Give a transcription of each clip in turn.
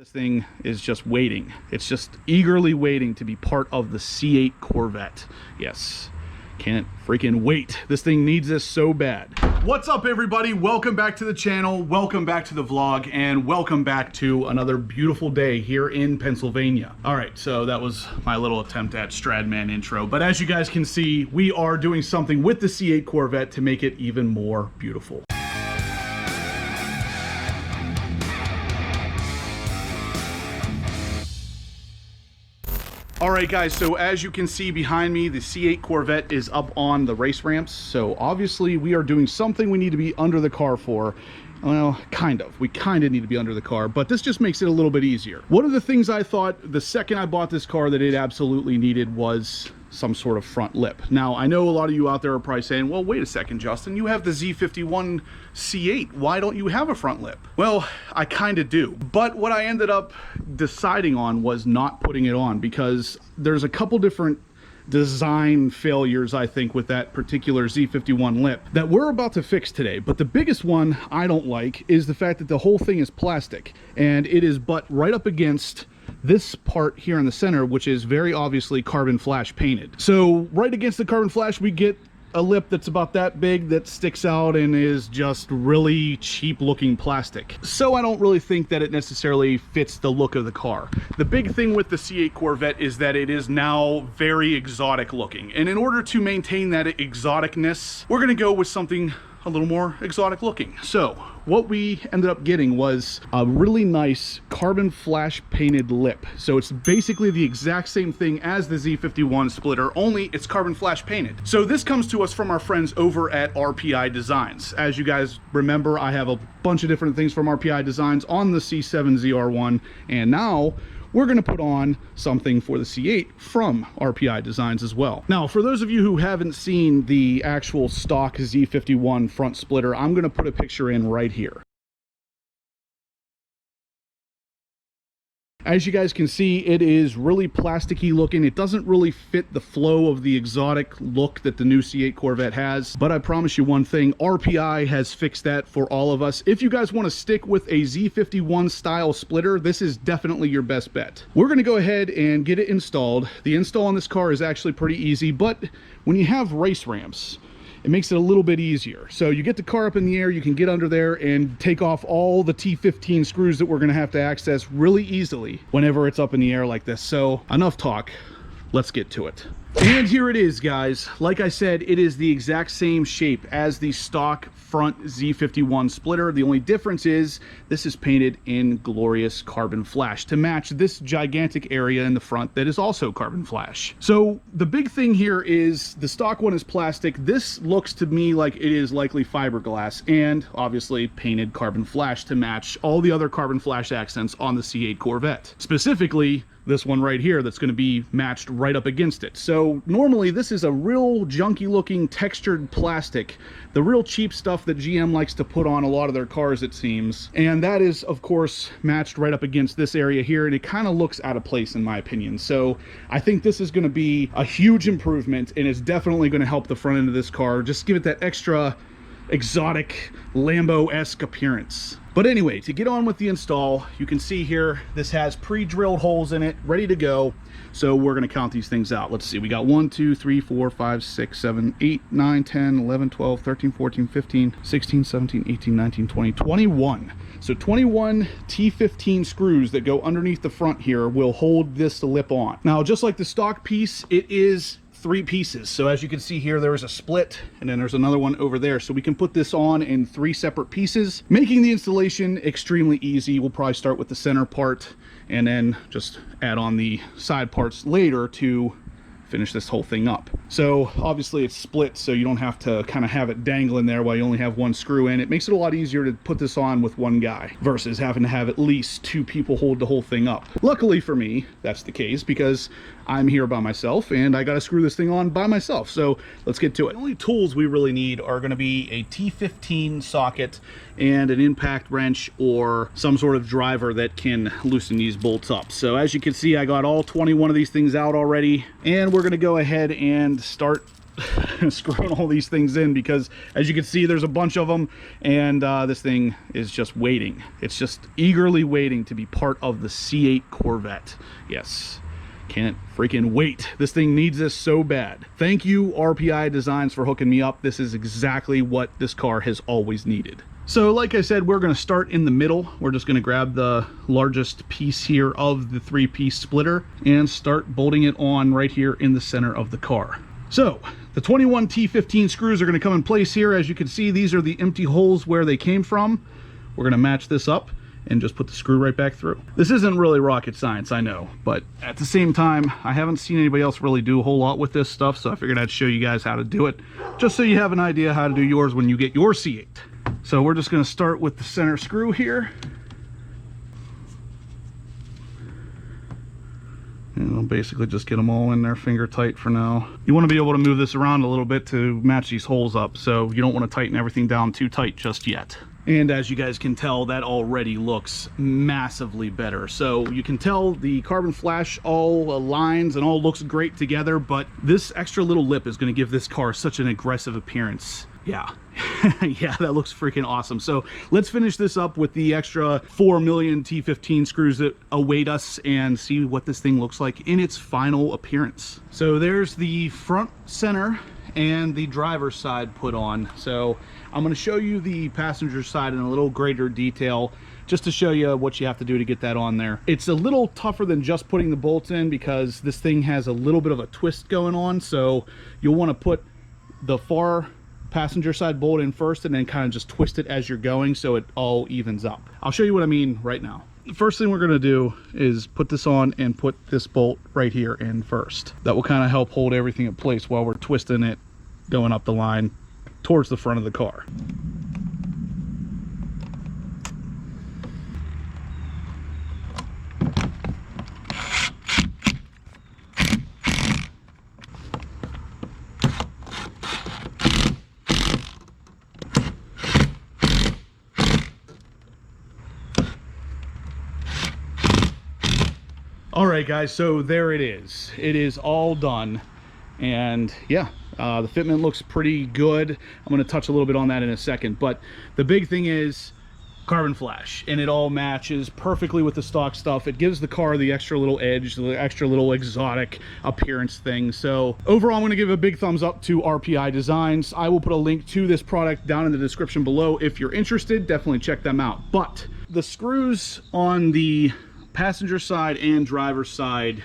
This thing is just waiting. It's just eagerly waiting to be part of the C8 Corvette. Yes, can't freaking wait. This thing needs this so bad. What's up, everybody? Welcome back to the channel. Welcome back to the vlog, and welcome back to another beautiful day here in Pennsylvania. All right, so that was my little attempt at Stradman intro. But as you guys can see, we are doing something with the C8 Corvette to make it even more beautiful. All right, guys, so as you can see behind me, the C8 Corvette is up on the race ramps. So obviously we are doing something we need to be under the car for. Well, kind of. We kind of need to be under the car, but this just makes it a little bit easier. One of the things I thought the second I bought this car that it absolutely needed was some sort of front lip. Now, I know a lot of you out there are probably saying, well, wait a second, Justin, you have the Z51 C8. Why don't you have a front lip? Well, I kind of do. But what I ended up deciding on was not putting it on, because there's a couple different design failures, I think, with that particular Z51 lip that we're about to fix today. But the biggest one I don't like is the fact that the whole thing is plastic, and it is butt right up against this part here in the center, which is very obviously carbon flash painted. So right against the carbon flash, we get a lip that's about that big that sticks out and is just really cheap looking plastic. So I don't really think that it necessarily fits the look of the car. The big thing with the C8 Corvette is that it is now very exotic looking. And in order to maintain that exoticness, we're gonna go with something a little more exotic looking. So what we ended up getting was a really nice carbon flash painted lip. So it's basically the exact same thing as the Z51 splitter, only it's carbon flash painted. So this comes to us from our friends over at RPI Designs. As you guys remember, I have a bunch of different things from RPI Designs on the C7 ZR1, and now we're going to put on something for the C8 from RPI Designs as well. Now, for those of you who haven't seen the actual stock Z51 front splitter, I'm going to put a picture in right here. As you guys can see, it is really plasticky looking. It doesn't really fit the flow of the exotic look that the new C8 Corvette has. But I promise you one thing, RPI has fixed that for all of us. If you guys want to stick with a Z51 style splitter, this is definitely your best bet. We're going to go ahead and get it installed. The install on this car is actually pretty easy, but when you have race ramps, it makes it a little bit easier. So you get the car up in the air, you can get under there and take off all the T15 screws that we're gonna have to access really easily whenever it's up in the air like this. So enough talk, let's get to it. And here it is, guys. Like I said, it is the exact same shape as the stock front Z51 splitter. The only difference is this is painted in glorious carbon flash to match this gigantic area in the front that is also carbon flash. So the big thing here is the stock one is plastic. This looks to me like it is likely fiberglass and obviously painted carbon flash to match all the other carbon flash accents on the C8 Corvette. Specifically, this one right here that's going to be matched right up against it. So normally this is a real junky looking textured plastic, the real cheap stuff that GM likes to put on a lot of their cars, it seems. And that is, of course, matched right up against this area here, and it kind of looks out of place in my opinion. So I think this is going to be a huge improvement, and it's definitely going to help the front end of this car, just give it that extra exotic Lambo-esque appearance. But anyway, to get on with the install, you can see here, this has pre-drilled holes in it, ready to go. So we're going to count these things out. Let's see, we got 1, 2, 3, 4, 5, 6, 7, 8, 9, 10, 11, 12, 13, 14, 15, 16, 17, 18, 19, 20, 21. So 21 T15 screws that go underneath the front here will hold this lip on. Now, just like the stock piece, it is 3 pieces. So as you can see here, there is a split and then there's another one over there. So we can put this on in 3 separate pieces, making the installation extremely easy. We'll probably start with the center part and then just add on the side parts later to finish this whole thing up. So obviously it's split, so you don't have to kind of have it dangling there while you only have 1 screw in. It makes it a lot easier to put this on with 1 guy versus having to have at least 2 people hold the whole thing up. Luckily for me, that's the case because I'm here by myself and I got to screw this thing on by myself. So let's get to it. The only tools we really need are going to be a T15 socket and an impact wrench or some sort of driver that can loosen these bolts up. So as you can see, I got all 21 of these things out already, and we're going to go ahead and start screwing all these things in, because as you can see, there's a bunch of them, and this thing is just waiting. It's just eagerly waiting to be part of the C8 Corvette. Yes, can't freaking wait. This thing needs this so bad. Thank you, RPI Designs, for hooking me up. This is exactly what this car has always needed. So like I said, we're going to start in the middle. We're just going to grab the largest piece here of the 3-piece splitter and start bolting it on right here in the center of the car. So the 21 T15 screws are going to come in place here. As you can see, these are the empty holes where they came from. We're going to match this up and just put the screw right back through. This isn't really rocket science, I know, but at the same time, I haven't seen anybody else really do a whole lot with this stuff, so I figured I'd show you guys how to do it, just so you have an idea how to do yours when you get your C8. So we're just going to start with the center screw here. And we'll basically just get them all in there finger tight for now. You want to be able to move this around a little bit to match these holes up, so you don't want to tighten everything down too tight just yet. And as you guys can tell, that already looks massively better. So you can tell the carbon flash all aligns and all looks great together, but this extra little lip is going to give this car such an aggressive appearance. Yeah. Yeah, that looks freaking awesome. So let's finish this up with the extra 4 million T15 screws that await us and see what this thing looks like in its final appearance. So there's the front, center, and the driver's side put on. So I'm going to show you the passenger side in a little greater detail, just to show you what you have to do to get that on there. It's a little tougher than just putting the bolts in, because this thing has a little bit of a twist going on. So you'll want to put the far passenger side bolt in first and then kind of just twist it as you're going so it all evens up. I'll show you what I mean right now. The first thing we're going to do is put this on and put this bolt right here in first. That will kind of help hold everything in place while we're twisting it going up the line towards the front of the car. All right, guys, so there it is. It is all done, and yeah, the fitment looks pretty good. I'm going to touch a little bit on that in a second, but the big thing is carbon flash, and it all matches perfectly with the stock stuff. It gives the car the extra little edge, the extra little exotic appearance thing. So overall, I'm going to give a big thumbs up to RPI Designs. I will put a link to this product down in the description below. If you're interested, definitely check them out. But the screws on the passenger side and driver's side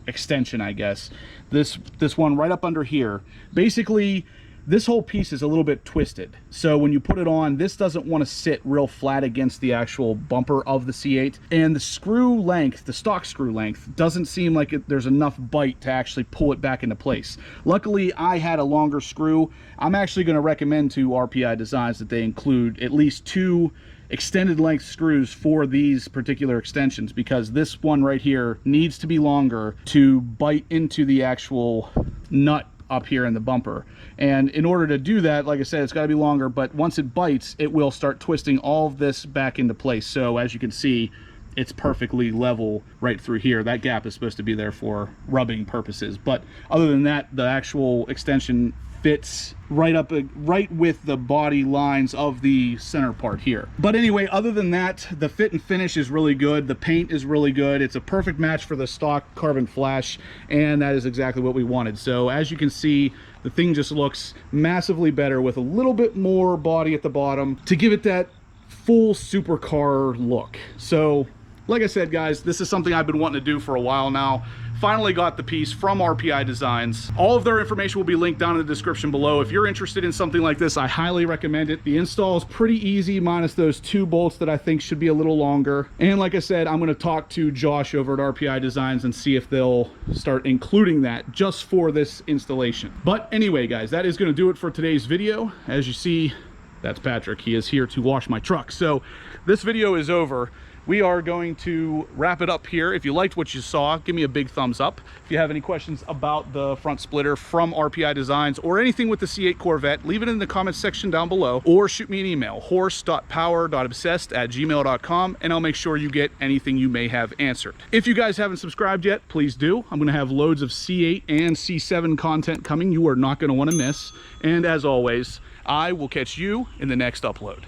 extension, I guess, this one right up under here, basically this whole piece is a little bit twisted. So when you put it on, this doesn't want to sit real flat against the actual bumper of the C8, and the screw length, the stock screw length, doesn't seem like there's enough bite to actually pull it back into place. Luckily, I had a longer screw. I'm actually going to recommend to RPI Designs that they include at least 2 extended length screws for these particular extensions, because this one right here needs to be longer to bite into the actual nut up here in the bumper. And in order to do that, like I said, it's got to be longer, but once it bites, it will start twisting all of this back into place. So as you can see, it's perfectly level right through here. That gap is supposed to be there for rubbing purposes, but other than that, the actual extension fits right up right with the body lines of the center part here. But anyway, other than that, the fit and finish is really good. The paint is really good. It's a perfect match for the stock carbon flash, and that is exactly what we wanted. So as you can see, the thing just looks massively better with a little bit more body at the bottom to give it that full supercar look. So like I said, guys, this is something I've been wanting to do for a while now. Finally got the piece from RPI Designs. All of their information will be linked down in the description below. If you're interested in something like this, I highly recommend it. The install is pretty easy, minus those 2 bolts that I think should be a little longer. And like I said, I'm going to talk to Josh over at RPI Designs and see if they'll start including that just for this installation. But anyway, guys, that is going to do it for today's video. As you see, that's Patrick. He is here to wash my truck. So this video is over. we are going to wrap it up here. If you liked what you saw, give me a big thumbs up. If you have any questions about the front splitter from RPI Designs or anything with the C8 Corvette, leave it in the comments section down below, or shoot me an email, horse.power.obsessed@gmail.com, and I'll make sure you get anything you may have answered. If you guys haven't subscribed yet, please do. I'm going to have loads of C8 and C7 content coming you are not going to want to miss. And as always, I will catch you in the next upload.